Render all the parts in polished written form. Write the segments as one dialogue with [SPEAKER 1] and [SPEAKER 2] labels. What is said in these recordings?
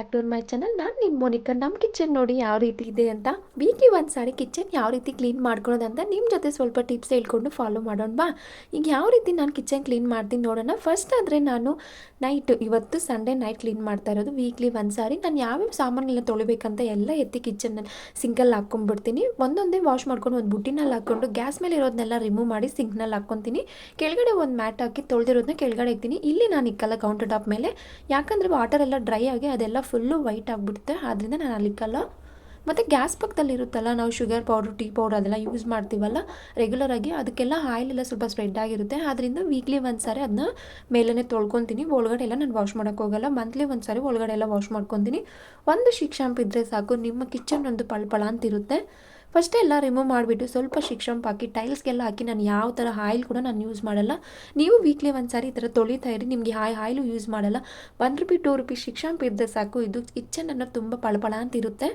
[SPEAKER 1] Back to my channel. ನಾನು ನಿಮ್ಮ ಮೋನಿಕಾ. ನಮ್ಮ ಕಿಚನ್ ನೋಡಿ ಯಾವ ರೀತಿ ಇದೆ ಅಂತ. ವೀಕ್ಲಿ ಒಂದು ಸಾರಿ ಕಿಚನ್ ಯಾವ ರೀತಿ ಕ್ಲೀನ್ ಮಾಡ್ಕೊಳ್ಳೋದಂತ ನಿಮ್ಮ ಜೊತೆ ಸ್ವಲ್ಪ ಟಿಪ್ಸ್ ಹೇಳ್ಕೊಂಡು ಫಾಲೋ ಮಾಡೋಣ ಬಾ. ಈಗ ಯಾವ ರೀತಿ ನಾನು ಕಿಚನ್ ಕ್ಲೀನ್ ಮಾಡ್ತೀನಿ ನೋಡೋಣ. ಫಸ್ಟ್ ಆದರೆ ನಾನು ಇವತ್ತು ಸಂಡೇ ನೈಟ್ ಕ್ಲೀನ್ ಮಾಡ್ತಾ ಇರೋದು. ವೀಕ್ಲಿ ಒಂದು ಸಾರಿ ನಾನು ಯಾವ್ಯಾವ ಸಾಮಾನೆಲ್ಲ ತೊಳಿಬೇಕಂತ ಎಲ್ಲ ಎತ್ತಿ ಕಿಚನಲ್ಲಿ ಸಿಂಕಲ್ಲಿ ಹಾಕ್ಕೊಂಡ್ಬಿಡ್ತೀನಿ. ಒಂದೊಂದೇ ವಾಶ್ ಮಾಡ್ಕೊಂಡು ಒಂದು ಬುಟ್ಟಿನಲ್ಲಿ ಹಾಕ್ಕೊಂಡು ಗ್ಯಾಸ್ ಮೇಲೆ ಇರೋದನ್ನೆಲ್ಲ ರಿಮೂವ್ ಮಾಡಿ ಸಿಂಕ್ನಲ್ಲಿ ಹಾಕ್ಕೊತೀನಿ. ಕೆಳಗಡೆ ಒಂದು ಮ್ಯಾಟ್ ಹಾಕಿ ತೊಳೆದಿರೋದನ್ನ ಕೆಳಗಡೆ ಇಕ್ತೀನಿ. ಇಲ್ಲಿ ನಾನು ಇಕ್ಕಲ್ಲ ಕೌಂಟರ್ ಟಾಪ್ ಮೇಲೆ, ಯಾಕಂದರೆ ವಾಟರ್ ಎಲ್ಲ ಡ್ರೈ ಆಗಿ ಅದೆಲ್ಲ ಫುಲ್ಲು ವೈಟ್ ಆಗಿಬಿಡುತ್ತೆ. ಆದ್ದರಿಂದ ನಾನು ಅಲ್ಲಿಕ್ಕಲ್ಲ. ಮತ್ತು ಗ್ಯಾಸ್ ಪಕ್ಕದಲ್ಲಿರುತ್ತಲ್ಲ, ನಾವು ಶುಗರ್ ಪೌಡ್ರು, ಟೀ ಪೌಡ್ರ್ ಅದೆಲ್ಲ ಯೂಸ್ ಮಾಡ್ತೀವಲ್ಲ ರೆಗ್ಯುಲರಾಗಿ, ಅದಕ್ಕೆಲ್ಲ ಆಯಿಲೆಲ್ಲ ಸ್ವಲ್ಪ ಸ್ಪ್ರೆಡ್ ಆಗಿರುತ್ತೆ. ಆದ್ದರಿಂದ ವೀಕ್ಲಿ ಒಂದು ಸಾರಿ ಅದನ್ನ ಮೇಲೇ ತೊಳ್ಕೊತೀನಿ. ಒಳಗಡೆ ಎಲ್ಲ ನಾನು ವಾಶ್ ಮಾಡೋಕ್ಕೆ ಹೋಗಲ್ಲ. ಮಂತ್ಲಿ ಒಂದು ಸಾರಿ ಒಳಗಡೆ ಎಲ್ಲ ವಾಶ್ ಮಾಡ್ಕೊತೀನಿ. ಒಂದು ಶಿಕ್ ಶಾಂಪ್ ಇದ್ದರೆ ಸಾಕು, ನಿಮ್ಮ ಕಿಚನ್ ಒಂದು ಪಳಪಳ ಅಂತಿರುತ್ತೆ. ಫಸ್ಟೇ ಎಲ್ಲ ರಿಮೂವ್ ಮಾಡಿಬಿಟ್ಟು ಸ್ವಲ್ಪ ಶಿಕ್ ಶಾಂಪ್ ಹಾಕಿ ಟೈಲ್ಸ್ಗೆಲ್ಲ ಹಾಕಿ, ನಾನು ಯಾವ ಥರ ಆಯಿಲ್ ಕೂಡ ನಾನು ಯೂಸ್ ಮಾಡಲ್ಲ. ನೀವು ವೀಕ್ಲಿ ಒಂದು ಸಾರಿ ಈ ಥರ ತೊಳಿತಾ ಇರಿ, ನಿಮಗೆ ಆಯಿಲು ಯೂಸ್ ಮಾಡಲ್ಲ. ₹1 ₹2 ಶಿಕ್ ಶಾಂಪ್ ಇದ್ದರೆ ಸಾಕು, ಇದು ಕಿಚನ್ ಅನ್ನೋದು ತುಂಬ ಪಳಪಳ ಅಂತಿರುತ್ತೆ.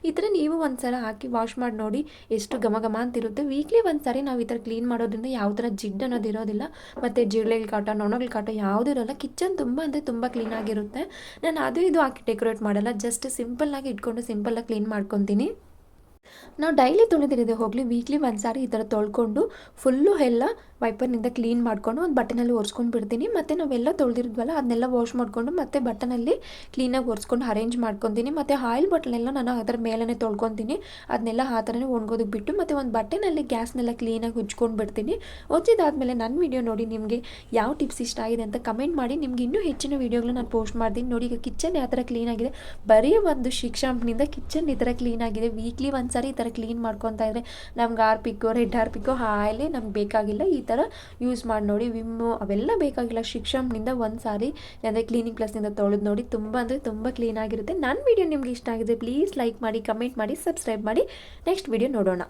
[SPEAKER 1] ಈ ಥರ ನೀವು ಒಂದು ಸಲ ಹಾಕಿ ವಾಶ್ ಮಾಡಿ ನೋಡಿ, ಎಷ್ಟು ಘಮ ಘಮ ಅಂತಿರುತ್ತೆ. ವೀಕ್ಲಿ ಒಂದು ಸಾರಿ ನಾವು ಈ ಥರ ಕ್ಲೀನ್ ಮಾಡೋದ್ರಿಂದ ಯಾವ ಥರ ಜಿಡ್ಡು ಅನ್ನೋದು ಇರೋದಿಲ್ಲ, ಮತ್ತು ಜಿರಳೆಗಳ ಕಾಟ, ನೊಣಗಳ ಕಾಟ ಯಾವುದೂ ಇರೋಲ್ಲ. ಕಿಚನ್ ತುಂಬ ಅಂದರೆ ತುಂಬ ಕ್ಲೀನಾಗಿರುತ್ತೆ. ನಾನು ಅದು ಇದು ಹಾಕಿ ಡೆಕೋರೇಟ್ ಮಾಡಲ್ಲ, ಜಸ್ಟ್ ಸಿಂಪಲ್ಲಾಗಿ ಇಟ್ಕೊಂಡು ಸಿಂಪಲ್ಲಾಗಿ ಕ್ಲೀನ್ ಮಾಡ್ಕೊತೀನಿ. ನಾವು ಡೈಲಿ ತೊಳೆದಿರೋದೇ ಹೋಗಲಿ, ವೀಕ್ಲಿ ಒಂದು ಸಾರಿ ಈ ಥರ ತೊಳ್ಕೊಂಡು ಫುಲ್ಲು ಎಲ್ಲ ವೈಪರ್ನಿಂದ ಕ್ಲೀನ್ ಮಾಡಿಕೊಂಡು ಒಂದು ಬಟ್ಟೆನಲ್ಲಿ ಒರೆಸ್ಕೊಂಡು ಬಿಡ್ತೀನಿ. ಮತ್ತು ನಾವೆಲ್ಲ ತೊಳೆದಿರೋದ್ವಲ್ಲ ಅದನ್ನೆಲ್ಲ ವಾಶ್ ಮಾಡಿಕೊಂಡು ಮತ್ತೆ ಬಟ್ಟೆನಲ್ಲಿ ಕ್ಲೀನಾಗಿ ಒರೆಸ್ಕೊಂಡು ಅರೇಂಜ್ ಮಾಡ್ಕೊತೀನಿ. ಮತ್ತು ಆಯಿಲ್ ಬಾಟಲ್ನೆಲ್ಲ ನಾನು ಅದರ ಮೇಲೇ ತೊಳ್ಕೊತೀನಿ. ಅದನ್ನೆಲ್ಲ ಆ ಥರನೇ ಒಣಗೋದಕ್ಕೆ ಬಿಟ್ಟು ಮತ್ತು ಒಂದು ಬಟ್ಟೆನಲ್ಲಿ ಗ್ಯಾಸ್ನೆಲ್ಲ ಕ್ಲೀನಾಗಿ ಉಜ್ಕೊಂಡು ಬಿಡ್ತೀನಿ. ಉಜ್ಜಿದಾದ್ಮೇಲೆ ನನ್ನ ವೀಡಿಯೋ ನೋಡಿ ನಿಮಗೆ ಯಾವ ಟಿಪ್ಸ್ ಇಷ್ಟ ಆಗಿದೆ ಅಂತ ಕಮೆಂಟ್ ಮಾಡಿ. ನಿಮ್ಗೆ ಇನ್ನೂ ಹೆಚ್ಚಿನ ವೀಡಿಯೋಗಳನ್ನ ನಾನು ಪೋಸ್ಟ್ ಮಾಡ್ತೀನಿ ನೋಡಿ. ಈಗ ಕಿಚನ್ ಯಾವ ಥರ ಕ್ಲೀನಾಗಿದೆ, ಬರೀ ಒಂದು ಶಿಕ್ ಶಾಂಪ್ನಿಂದ ಕಿಚನ್ ಈ ಥರ ಕ್ಲೀನಾಗಿದೆ. ವೀಕ್ಲಿ ಒಂದು ಸಾರಿ ಈ ಥರ ಕ್ಲೀನ್ ಮಾಡ್ಕೊತಾ ಇದ್ದರೆ ನಮ್ಗೆ ಹಾರ್ಪಿಕ್ಕೋ, ರೆಡ್ ಹಾರ್ಪಿಕ್ಕೋ ಆಯಿಲೇ ನಮ್ಗೆ ಬೇಕಾಗಿಲ್ಲ. ಈ ಥರ ಯೂಸ್ ಮಾಡಿ ನೋಡಿ. ವಿಮ್ಮು ಅವೆಲ್ಲ ಬೇಕಾಗಿಲ್ಲ. ಶಿಕ್ ಶಾಂಪ್ನಿಂದ ಒಂದು ಸಾರಿ ಅಂದರೆ ಕ್ಲೀನಿಂಗ್ ಪ್ಲಸ್ನಿಂದ ತೊಳೆದು ನೋಡಿ, ತುಂಬ ಅಂದರೆ ತುಂಬ ಕ್ಲೀನಾಗಿರುತ್ತೆ. ನನ್ನ ವೀಡಿಯೋ ನಿಮ್ಗೆ ಇಷ್ಟ ಆಗಿದೆ ಪ್ಲೀಸ್ ಲೈಕ್ ಮಾಡಿ, ಕಮೆಂಟ್ ಮಾಡಿ, ಸಬ್ಸ್ಕ್ರೈಬ್ ಮಾಡಿ. ನೆಕ್ಸ್ಟ್ ವೀಡಿಯೋ ನೋಡೋಣ.